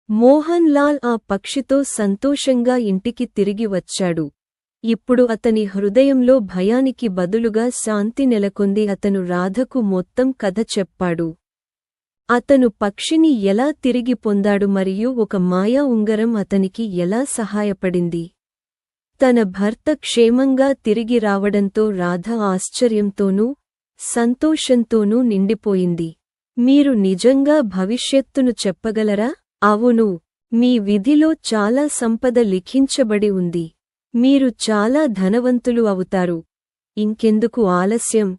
మోహన్ లాల్ ఆ పక్షితో సంతోషంగా ఇంటికి తిరిగి వచ్చాడు. ఇప్పుడు అతని హృదయంలో భయానికి బదులుగా శాంతి నెలకొంది. అతను రాధకు మొత్తం కథ చెప్పాడు. అతను పక్షిని ఎలా తిరిగి పొందాడు మరియు ఒక మాయా ఉంగరం అతనికి ఎలా సహాయపడింది. తన భర్త క్షేమంగా తిరిగి రావడంతో రాధ ఆశ్చర్యంతోనూ సంతోషంతోనూ నిండిపోయింది. మీరు నిజంగా భవిష్యత్తును చెప్పగలరా? అవును, మీ విధిలో చాలా సంపద లిఖించబడి ఉంది. మీరు చాలా ధనవంతులు అవుతారు. ఇంకెందుకు ఆలస్యం?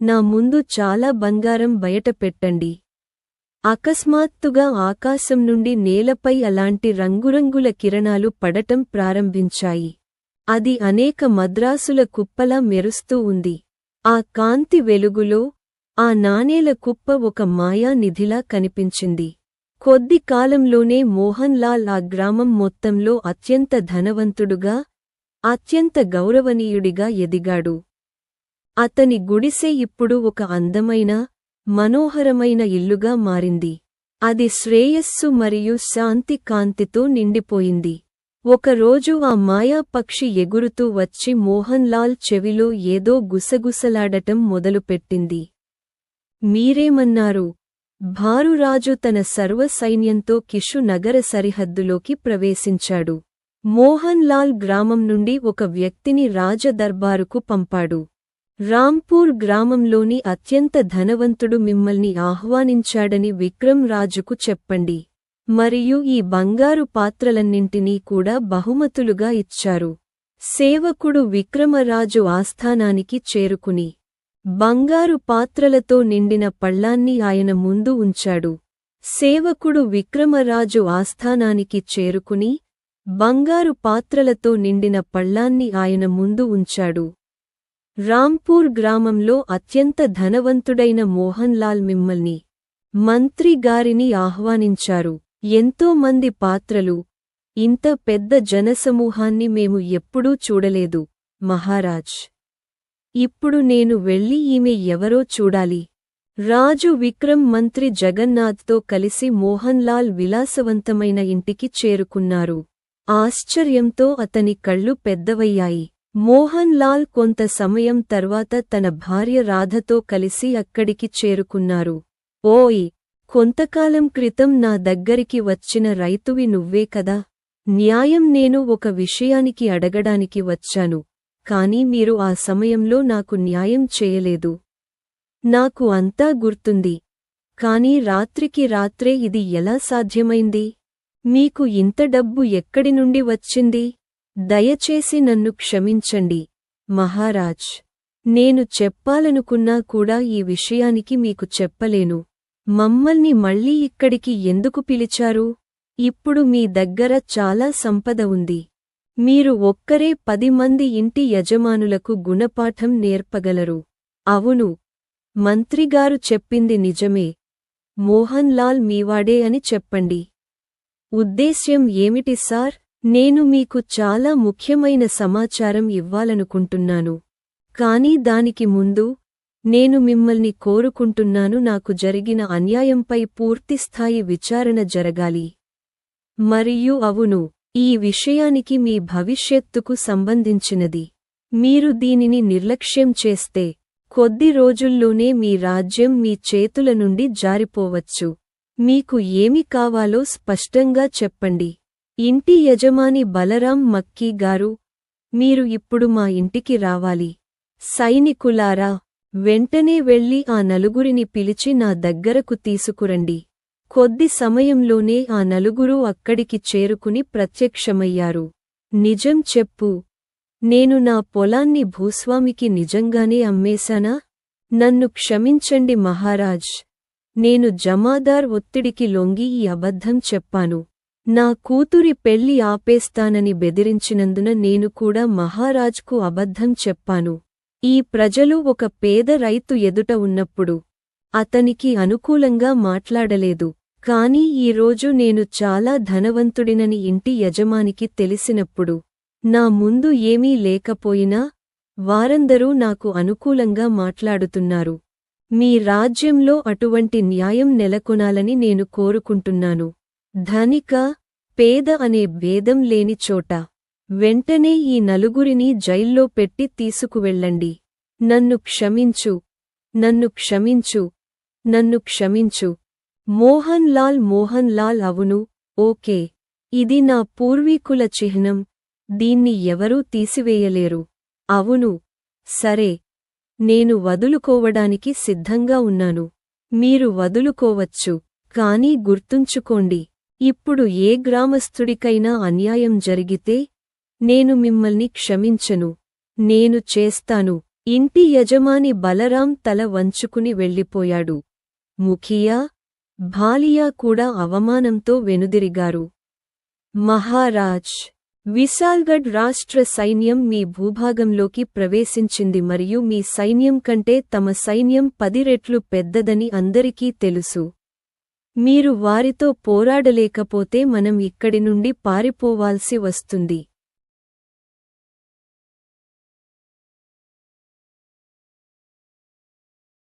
నా ముందు చాలా బంగారం బయట పెట్టండి. అకస్మాత్తుగా ఆకాశం నుండి నేలపై అలాంటి రంగురంగుల కిరణాలు పడటం ప్రారంభించాయి. అది అనేక మద్రాసుల కుప్పలా మెరుస్తూ ఉంది. ఆ కాంతి వెలుగులో ఆ నాణేల కుప్ప ఒక మాయా నిధిలా కనిపించింది. కొద్ది కాలంలోనే మోహన్ లాల్ ఆ గ్రామం మొత్తంలో అత్యంత ధనవంతుడుగా, అత్యంత గౌరవనీయుడిగా ఎదిగాడు. అతని గుడిసె ఇప్పుడు ఒక అందమైన, మనోహరమైన ఇల్లుగా మారింది. అది శ్రేయస్సు మరియు శాంతి కాంతితో నిండిపోయింది. ఒకరోజు ఆ మాయా పక్షి ఎగురుతూ వచ్చి మోహన్ లాల్ చెవిలో ఏదో గుసగుసలాడటం మొదలుపెట్టింది. మీరేమన్నారు? భారురాజు తన సర్వ సైన్యంతో కిషు నగర సరిహద్దులోకి ప్రవేశించాడు. మోహన్ లాల్ గ్రామం నుండి ఒక వ్యక్తిని రాజదర్బారుకు పంపాడు. రాంపూర్ గ్రామంలోని అత్యంత ధనవంతుడు మిమ్మల్ని ఆహ్వానించాడని విక్రమ్ రాజుకు చెప్పండి. మరియు ఈ బంగారు పాత్రలన్నింటినీ కూడా బహుమతులుగా ఇచ్చారు. సేవకుడు విక్రమరాజు ఆస్థానానికి చేరుకుని బంగారు పాత్రలతో నిండిన పళ్ళాన్ని ఆయన ముందు ఉంచాడు. సేవకుడు విక్రమరాజు ఆస్థానానికి చేరుకుని బంగారు పాత్రలతో నిండిన పళ్ళాన్ని ఆయన ముందు ఉంచాడు. రాంపూర్ గ్రామంలో అత్యంత ధనవంతుడైన మోహన్ లాల్ మిమ్మల్ని, మంత్రి గారిని ఆహ్వానించారు. ఎంతో మంది పాత్రలు, ఇంత పెద్ద జనసమూహాన్ని మేము ఎప్పుడూ చూడలేదు, మహారాజ్. ఇప్పుడు నేను వెళ్ళి ఈమె ఎవరో చూడాలి. రాజు విక్రమ్ మంత్రి జగన్నాథ్తో కలిసి మోహన్ లాల్ విలాసవంతమైన ఇంటికి చేరుకున్నారు. ఆశ్చర్యంతో అతని కళ్ళు పెద్దవయ్యాయి. మోహన్ లాల్ కొంత సమయం తర్వాత తన భార్య రాధతో కలిసి అక్కడికి చేరుకున్నారు. ఓయ్, కొంతకాలం క్రితం నా దగ్గరికి వచ్చిన రైతువి నువ్వే కదా? న్యాయం, నేను ఒక విషయానికి అడగడానికి వచ్చాను, కానీ మీరు ఆ సమయంలో నాకు న్యాయం చేయలేదు. నాకు అంతా గుర్తుంది, కానీ రాత్రికి రాత్రే ఇది ఎలా సాధ్యమైంది? మీకు ఇంత డబ్బు ఎక్కడి నుండి వచ్చింది? దయచేసి నన్ను క్షమించండి, మహారాజ్. నేను చెప్పాలనుకున్నా కూడా ఈ విషయానికి మీకు చెప్పలేను. మమ్మల్ని మళ్ళీ ఇక్కడికి ఎందుకు పిలిచారు? ఇప్పుడు మీ దగ్గర చాలా సంపద ఉంది. మీరు ఒక్కరే 10 మంది ఇంటి యజమానులకు గుణపాఠం నేర్పగలరు. అవును, మంత్రిగారు చెప్పింది నిజమే. మోహన్ లాల్ మీవాడే అని చెప్పండి. ఉద్దేశ్యం ఏమిటి సార్? నేను మీకు చాలా ముఖ్యమైన సమాచారం ఇవ్వాలనుకుంటున్నాను. కానీ దానికి ముందు నేను మిమ్మల్ని కోరుకుంటున్నాను, నాకు జరిగిన అన్యాయంపై పూర్తిస్థాయి విచారణ జరగాలి. మరియు అవును, ఈ విషయానికి మీ భవిష్యత్తుకు సంబంధించినది. మీరు దీనిని నిర్లక్ష్యం చేస్తే కొద్ది రోజుల్లోనే మీ రాజ్యం మీ చేతుల నుండి జారిపోవచ్చు. మీకు ఏమి కావాలో స్పష్టంగా చెప్పండి. ఇంటి యజమాని బలరాం మక్కీ గారు, మీరు ఇప్పుడు మా ఇంటికి రావాలి. సైనికులారా, వెంటనే వెళ్ళి ఆ నలుగురిని పిలిచి నా దగ్గరకు తీసుకురండి. కొద్ది సమయంలోనే ఆ నలుగురూ అక్కడికి చేరుకుని ప్రత్యక్షమయ్యారు. నిజం చెప్పు, నేను నా పొలాన్ని భూస్వామికి నిజంగానే అమ్మేశానా? నన్ను క్షమించండి మహారాజ్. నేను జమాదార్ ఒత్తిడికి లొంగి ఈ అబద్ధం చెప్పాను. నా కూతురి పెళ్లి ఆపేస్తానని బెదిరించినందున నేను కూడా మహారాజ్కు అబద్ధం చెప్పాను. ఈ ప్రజలు ఒక పేద రైతు ఎదుట ఉన్నప్పుడు అతనికి అనుకూలంగా మాట్లాడలేదు. కానీ ఈరోజు నేను చాలా ధనవంతుడినని ఇంటి యజమానికి తెలిసినప్పుడు, నా ముందు ఏమీ లేకపోయినా వారందరూ నాకు అనుకూలంగా మాట్లాడుతున్నారు. మీ రాజ్యంలో అటువంటి న్యాయం నెలకొనాలని నేను కోరుకుంటున్నాను. ధనిక పేద అనే భేదం లేని చోట వెంటనే ఈ నలుగురిని జైల్లో పెట్టి తీసుకువెళ్ళండి. నన్ను క్షమించు, నన్ను క్షమించు, నన్ను క్షమించు. మోహన్ లాల్ అవును, ఓకే. ఇది నా పూర్వీకుల చిహ్నం, దీన్ని ఎవరూ తీసివేయలేరు. అవును, సరే. నేను వదులుకోవడానికి సిద్ధంగా ఉన్నాను. మీరు వదులుకోవచ్చు, కానీ గుర్తుంచుకోండి, ఇప్పుడు ఏ గ్రామస్థుడికైనా అన్యాయం జరిగితే నేను మిమ్మల్ని క్షమించను. నేను చేస్తాను. ఇంటి యజమాని బలరాం తల వంచుకుని వెళ్ళిపోయాడు. ముఖియా, భాలియా కూడా అవమానంతో వెనుదిరిగారు. మహారాజ్, విశాల్గఢ్ రాష్ట్ర సైన్యం మీ భూభాగంలోకి ప్రవేశించింది మరియు మీ సైన్యం కంటే తమ సైన్యం 10 రెట్లు పెద్దదని అందరికీ తెలుసు. మీరు వారితో పోరాడలేకపోతే మనం ఇక్కడి నుండి పారిపోవాల్సి వస్తుంది.